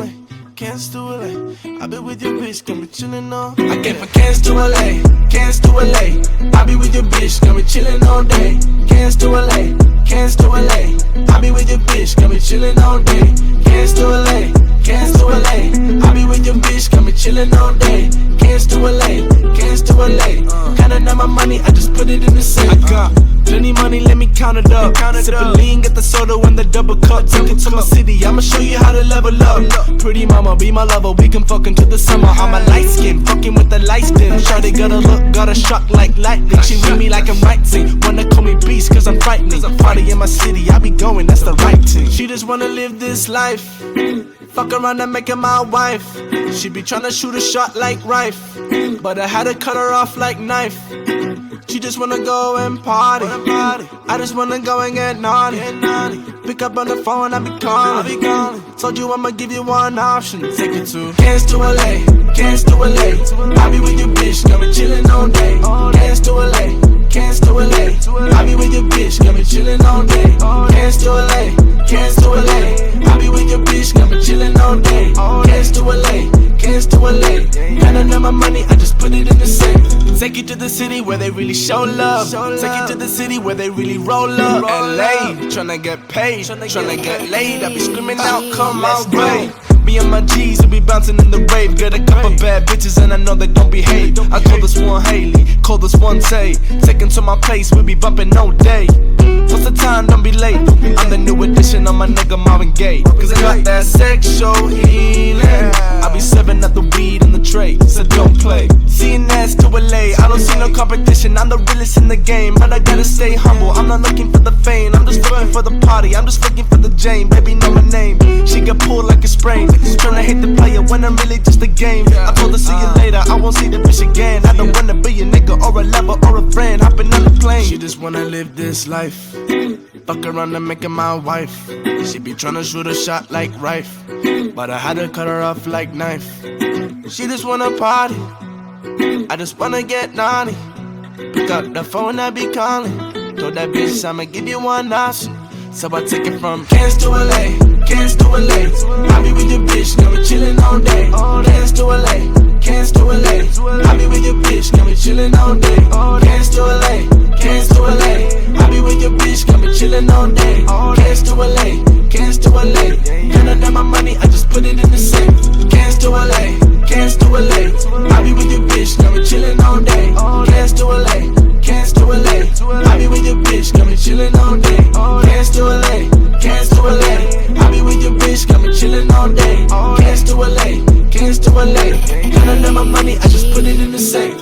LA, Kansas to LA. I be with your bitch, can be chillin' all. I came from Kansas to LA, Kansas to LA. I be with your bitch, can be chillin' all day. Kansas to LA, Kansas to LA. I be with your bitch, can be chillin' all day. Kansas to LA, Kansas to LA. I be with your bitch, can be chillin' all day. Kansas to LA, Kansas to LA. Counting out my money, I just put it in the safe. I got plenty money, let me count it up. Sippin' lean, get the soda in the double cup. Take it to my city, I'ma show you how to level up. Pretty mama, be my lover, we can fuck into the summer. I'm a light skin, fucking with the light skin. Shawty got a look, got a shock like lightning. She with me like I'm writing, wanna call me beast cause I'm frightening. Party in my city, I be going, that's the right thing. She just wanna live this life, fuck around and make her my wife. She be tryna shoot a shot like Rife, but I had to cut her off like knife. She just wanna go and party. I just wanna go and get naughty. Pick up on the phone, I be calling. Told you I'ma give you one option. Take it to Kansas to LA, Kansas to LA. I be with your bitch, got me chillin' all day. Kansas to LA, Kansas to LA. I be with your bitch, got me chillin' all day. Kansas to LA, Kansas to LA. I be with your bitch, got me chillin' all day. Kansas to LA, Kansas to LA. Counting out my money, I just put it in the safe. Take you to the city where they really show love. Take you to the city where they really roll up. LA, tryna get paid, tryna get laid. I be screaming out, come my way. Me and my G's will be bouncing in the rave. Got a couple bad bitches and I know they don't behave. I call this one Haley, call this one Tay. Taken to my place, we be bumping all day. What's the time? Don't be late. I'm the new addition on my nigga Marvin Gaye. Cause I got that sexual healing. I be serving up the weed in the tray, so don't play. CNS to LA, I don't see no competition. I'm the realest in the game, but I gotta stay humble. I'm not looking for the fame, I'm just looking for the party. I'm just looking for the Jane, baby know my name. She get pulled like a sprain, tryna hit the player when I'm really just a game. I told her see you later, I won't see the bitch again. I don't wanna be a nigga or a lover or a friend. Hopping on the plane. She just wanna live this life, fuck around and make her my wife. She be tryna shoot a shot like Rife, but I had to cut her off like knife. She just wanna party, I just wanna get naughty. Pick up the phone, I be calling. Told that bitch I'ma give you one option. So I take it from Kansas to LA, Kansas to LA. I be with your bitch, got me chillin' all day. Kansas to LA, Kansas to LA. I be with your bitch, got me chillin' all day. Kansas to LA, Kansas to LA. I be with your bitch, got me chillin' all day. Kansas to LA, Kansas to LA. Counting out my money, I just put it in the safe. Kansas to LA, Kansas to LA. I be with your bitch, got me chillin' all day. Kansas to LA, Kansas to LA. I be with your bitch, got me chillin' all day. Kansas to LA, Kansas to LA. I be with your bitch, got me chillin' all day. Kansas to LA, Kansas to LA. Counting out my money, I just put it in the safe.